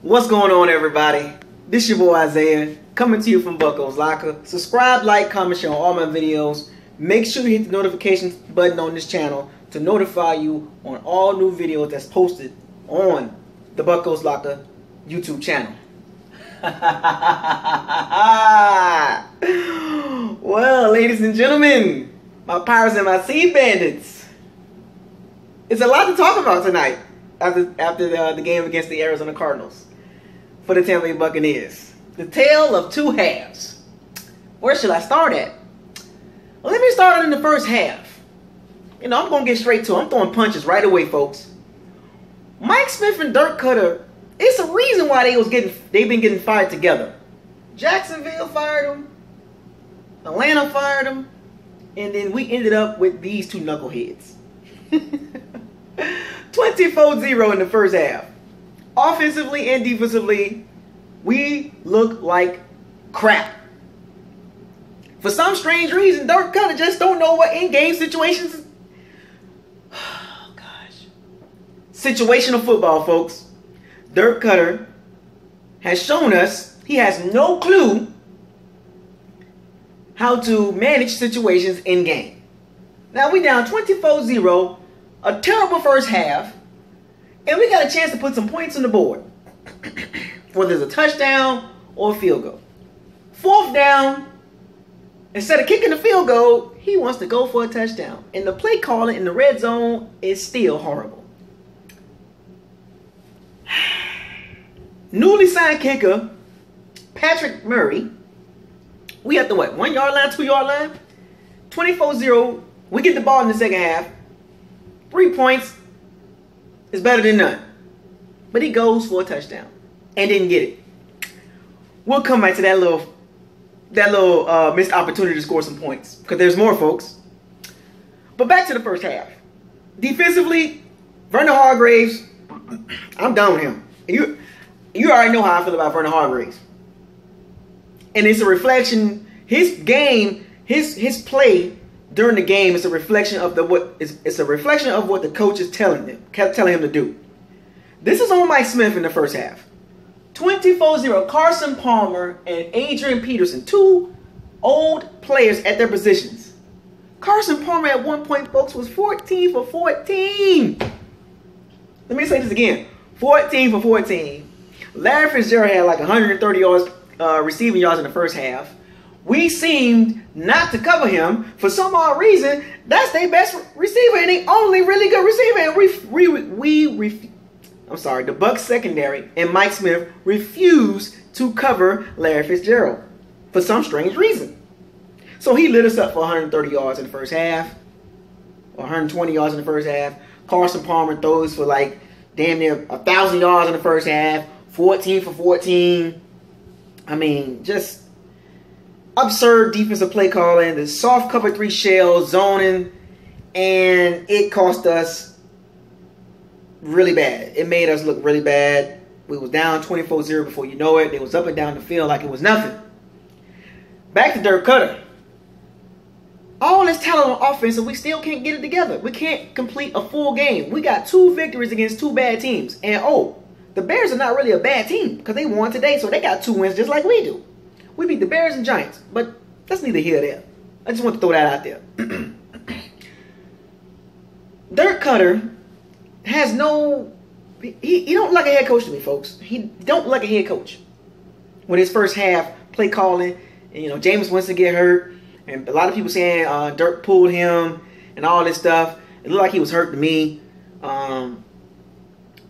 What's going on, everybody? This your boy Isaiah, coming to you from Buccaneers Locker. Subscribe, like, comment, share on all my videos. Make sure you hit the notification button on this channel to notify you on all new videos that's posted on the Buccaneers Locker YouTube channel. Well, ladies and gentlemen, my Pirates and my Sea Bandits, it's a lot to talk about tonight after the game against the Arizona Cardinals for the Tampa Bay Buccaneers. The tale of two halves. Where should I start at? Well, let me start in the first half. I'm going to get straight to it. I'm throwing punches right away, folks. Mike Smith and Dirk Koetter, it's a reason why they've been getting fired together. Jacksonville fired them. Atlanta fired them. And then we ended up with these two knuckleheads. 24-0 in the first half. Offensively and defensively, we look like crap. For some strange reason, Dirk Koetter just don't know what in-game situations. Oh, gosh. Situational football, folks. Dirk Koetter has shown us he has no clue how to manage situations in-game. Now, we down 24-0, a terrible first half. And we got a chance to put some points on the board. Whether it's a touchdown or a field goal. Fourth down, instead of kicking the field goal, he wants to go for a touchdown. And the play calling in the red zone is still horrible. Newly signed kicker, Patrick Murray. We at the what? 1 yard line, 2 yard line? 24-0. We get the ball in the second half. 3 points. Is better than none. But he goes for a touchdown and didn't get it. We'll come back to that little missed opportunity to score some points, because there's more, folks. But back to the first half. Defensively, Vernon Hargreaves, I'm done with him. You already know how I feel about Vernon Hargreaves. And it's a reflection, his game, his play during the game is a reflection of what the coach is telling him to do. This is on Mike Smith in the first half. 24-0. Carson Palmer and Adrian Peterson, two old players at their positions. Carson Palmer at one point, folks, was 14 for 14. Let me say this again. 14 for 14. Larry Fitzgerald had like 130 yards, receiving yards in the first half. We seemed not to cover him for some odd reason. That's their best receiver and the only really good receiver. And the Bucs secondary and Mike Smith refused to cover Larry Fitzgerald for some strange reason. So he lit us up for 130 yards in the first half, or 120 yards in the first half. Carson Palmer throws for like damn near 1,000 yards in the first half, 14 for 14. I mean, just absurd defensive play calling, the soft cover 3 shell, zoning, and it cost us really bad. It made us look really bad. We was down 24-0 before you know it. It was up and down the field like it was nothing. Back to Dirk Koetter. All this talent on offense, and we still can't get it together. We can't complete a full game. We got 2 victories against 2 bad teams. And the Bears are not really a bad team because they won today, so they got 2 wins just like we do. We beat the Bears and Giants, but that's neither here nor there. I just want to throw that out there. Dirk Koetter has no... He don't look like a head coach to me, folks. He don't look like a head coach. With his first half play calling, and Jameis Winston get hurt, and a lot of people saying Dirk pulled him and all this stuff. It looked like he was hurt to me.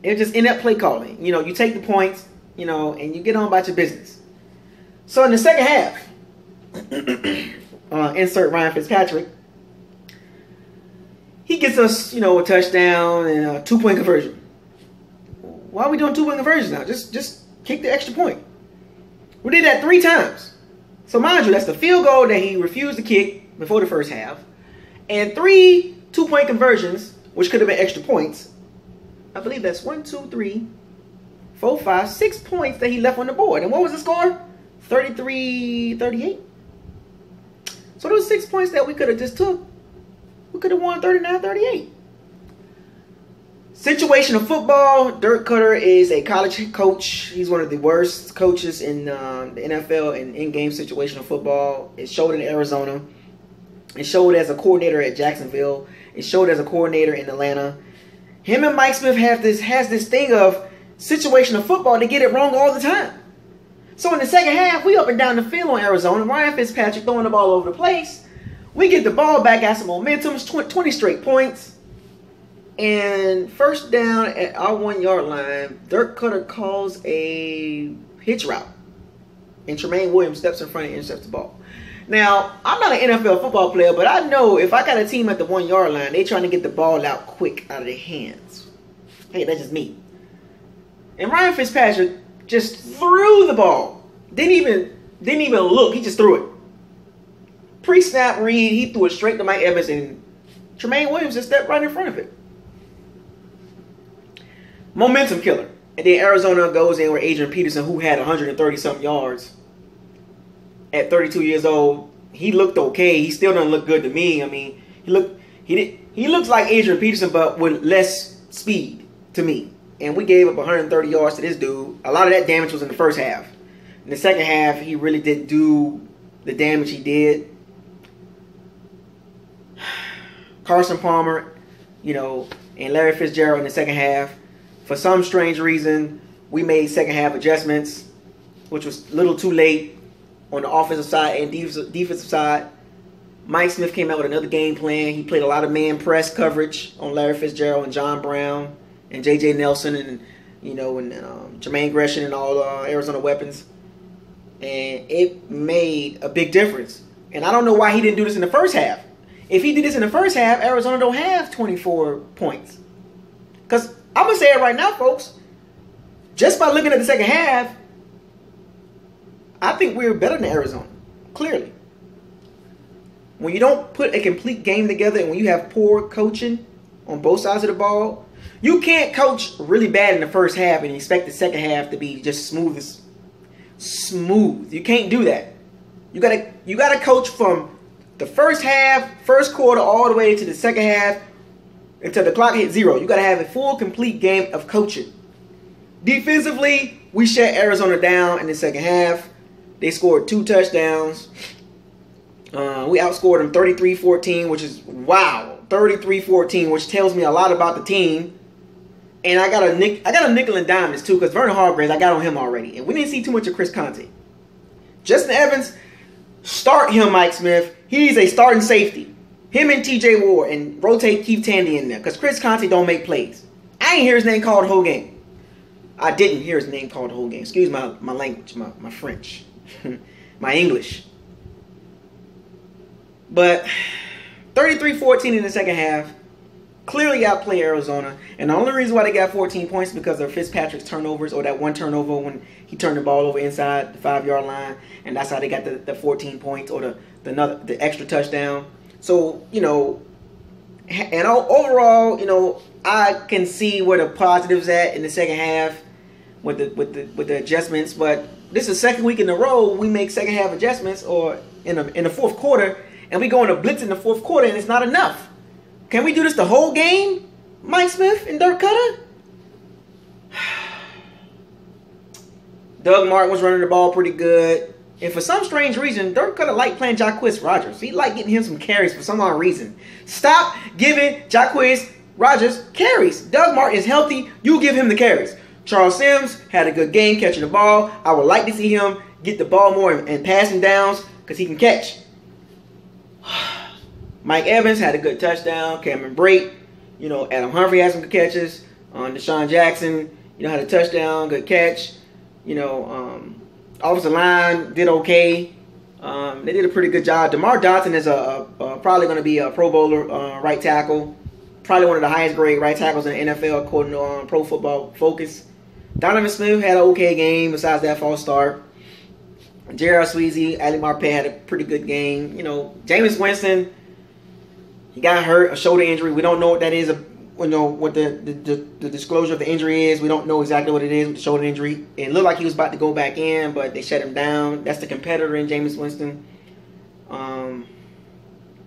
It just in that play calling. You take the points, and you get on about your business. So in the second half, insert Ryan Fitzpatrick, he gets us, a touchdown and a 2-point conversion. Why are we doing 2-point conversions now? Just kick the extra point. We did that 3 times. So mind you, that's the field goal that he refused to kick before the first half, and 3 2-point conversions, which could have been extra points. I believe that's 1, 2, 3, 4, 5, 6 points that he left on the board. And what was the score? 33-38. So those 6 points that we could have just took, we could have won 39-38. Situational football. Dirk Koetter is a college coach. He's one of the worst coaches in the NFL in in-game situational football. It showed in Arizona. It showed as a coordinator at Jacksonville. It showed as a coordinator in Atlanta. Him and Mike Smith has this thing of situational football. They get it wrong all the time. So in the second half, we up and down the field on Arizona. Ryan Fitzpatrick throwing the ball over the place. We get the ball back, got some momentum, 20 straight points. And first down at our 1 yard line, Dirk Koetter calls a hitch route. And Tremaine Williams steps in front and intercepts the ball. Now, I'm not an NFL football player, but I know if I got a team at the 1 yard line, they trying to get the ball out quick out of their hands. Hey, that's just me. And Ryan Fitzpatrick just threw the ball. Didn't even look. He just threw it. Pre-snap read, he threw it straight to Mike Evans, and Tremaine Williams just stepped right in front of it. Momentum killer. And then Arizona goes in with Adrian Peterson, who had 130-something yards. At 32 years old, he looked okay. He still doesn't look good to me. I mean, he looks like Adrian Peterson, but with less speed to me. And we gave up 130 yards to this dude. A lot of that damage was in the first half. In the second half, he really didn't do the damage he did. Carson Palmer, and Larry Fitzgerald in the second half. For some strange reason, we made second half adjustments, which was a little too late on the offensive side and defensive side. Mike Smith came out with another game plan. He played a lot of man press coverage on Larry Fitzgerald and John Brown and J.J. Nelson and Jermaine Gresham and all Arizona weapons. And it made a big difference. And I don't know why he didn't do this in the first half. If he did this in the first half, Arizona don't have 24 points. Because I'm going to say it right now, folks. Just by looking at the second half, I think we're better than Arizona. Clearly. When you don't put a complete game together and when you have poor coaching on both sides of the ball, you can't coach really bad in the first half and expect the second half to be just smooth. You can't do that. You gotta coach from the first half, first quarter, all the way to the second half until the clock hits 0. You gotta have a full, complete game of coaching. Defensively, we shut Arizona down in the second half. They scored 2 touchdowns. We outscored them 33-14, which is wow, 33-14, which tells me a lot about the team. And I got a nickel and dime this too, because Vernon Hargreaves, I got on him already, and we didn't see too much of Chris Conte. Justin Evans, start him, Mike Smith. He's a starting safety. Him and T.J. Ward, and rotate Keith Tandy in there, because Chris Conte don't make plays. I ain't hear his name called the whole game. I didn't hear his name called the whole game. Excuse my language, my French, my English. But 33-14 in the second half. Clearly outplay Arizona. And the only reason why they got 14 points is because of Fitzpatrick's turnovers, or that one turnover when he turned the ball over inside the 5 yard line. And that's how they got the 14 points, or the extra touchdown. So, and overall, I can see where the positives at in the second half with the adjustments. But this is the second week in a row we make second half adjustments, or in the fourth quarter, and we go in a blitz in the fourth quarter, and it's not enough. Can we do this the whole game, Mike Smith and Dirk Koetter? Doug Martin was running the ball pretty good. And for some strange reason, Dirk Koetter liked playing Jacquizz Rodgers. He liked getting him some carries for some odd reason. Stop giving Jacquizz Rodgers carries. Doug Martin is healthy. You give him the carries. Charles Sims had a good game catching the ball. I would like to see him get the ball more and passing downs because he can catch. Mike Evans had a good touchdown. Cameron Brate, Adam Humphrey had some good catches. Deshaun Jackson, had a touchdown, good catch. Offensive line did okay. They did a pretty good job. DeMar Dotson is probably going to be a Pro Bowler right tackle. Probably one of the highest grade right tackles in the NFL according to Pro Football Focus. Donovan Smith had an okay game besides that false start. J.R. Sweezy, Ali Marpet had a pretty good game. Jameis Winston, he got hurt, a shoulder injury. We don't know what that is. What the disclosure of the injury is. We don't know exactly what it is with the shoulder injury. It looked like he was about to go back in, but they shut him down. That's the competitor in Jameis Winston.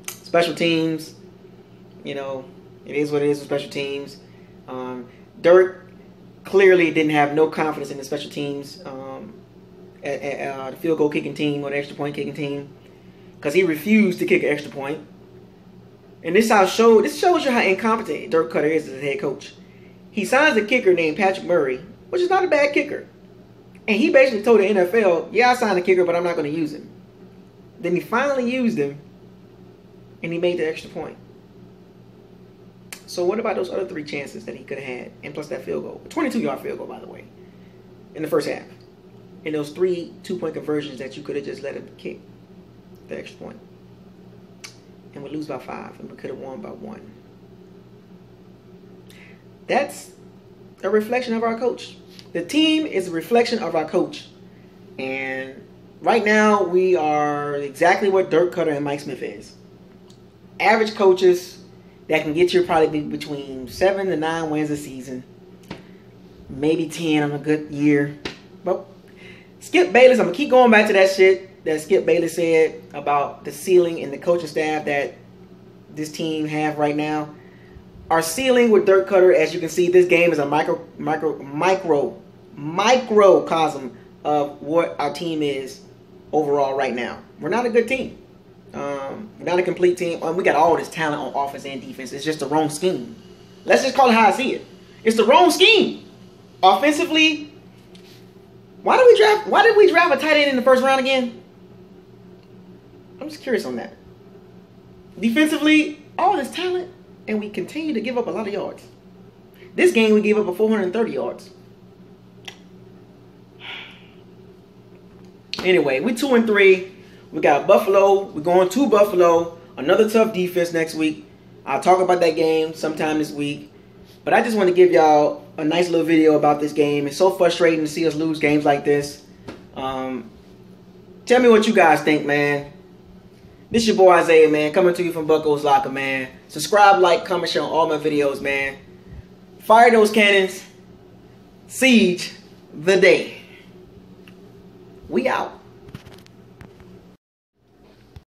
Special teams, it is what it is with special teams. Dirk clearly didn't have no confidence in the special teams, the field goal kicking team or the extra point kicking team, because he refused to kick an extra point. And this shows you how incompetent Dirk Koetter is as a head coach. He signs a kicker named Patrick Murray, which is not a bad kicker. And he basically told the NFL, yeah, I signed a kicker, but I'm not going to use him. Then he finally used him, and he made the extra point. So what about those other 3 chances that he could have had, and plus that field goal? A 22-yard field goal, by the way, in the first half. And those 3 2-point conversions that you could have just let him kick the extra point. And would lose by 5, and we could have won by 1. That's a reflection of our coach. The team is a reflection of our coach. And right now, we are exactly what Dirk Koetter and Mike Smith is. Average coaches that can get you probably between 7 to 9 wins a season. Maybe 10 on a good year. But Skip Bayless, I'm going to keep going back to that shit that Skip Bayless said about the ceiling and the coaching staff that this team have right now. Our ceiling with Dirk Koetter, as you can see, this game is a microcosm of what our team is overall right now. We're not a good team. We're not a complete team. We got all this talent on offense and defense. It's just the wrong scheme. Let's just call it how I see it. It's the wrong scheme. Offensively, why did we draft a tight end in the first round again? I'm just curious on that. Defensively, all this talent, and we continue to give up a lot of yards. This game, we gave up 430 yards. Anyway, we're 2-3. We got Buffalo. We're going to Buffalo. Another tough defense next week. I'll talk about that game sometime this week. But I just want to give y'all a nice little video about this game. It's so frustrating to see us lose games like this. Tell me what you guys think, man. This your boy Isaiah, man, coming to you from Bucco's Locker, man. Subscribe, like, comment, share on all my videos, man. Fire those cannons. Siege the day. We out.